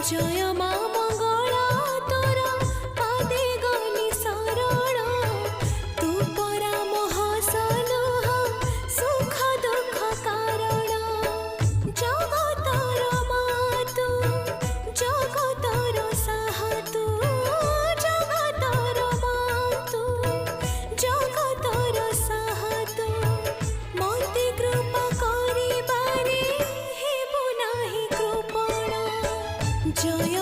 जय मा मंगला तोर पादे गली शरण तू परा महसलुह सुख दुख कारण जगतर मा तू जगतर साह तू जगतर मा तू जगतर साह तू मते कृपा करिबारे हेबु नाही कृपण जय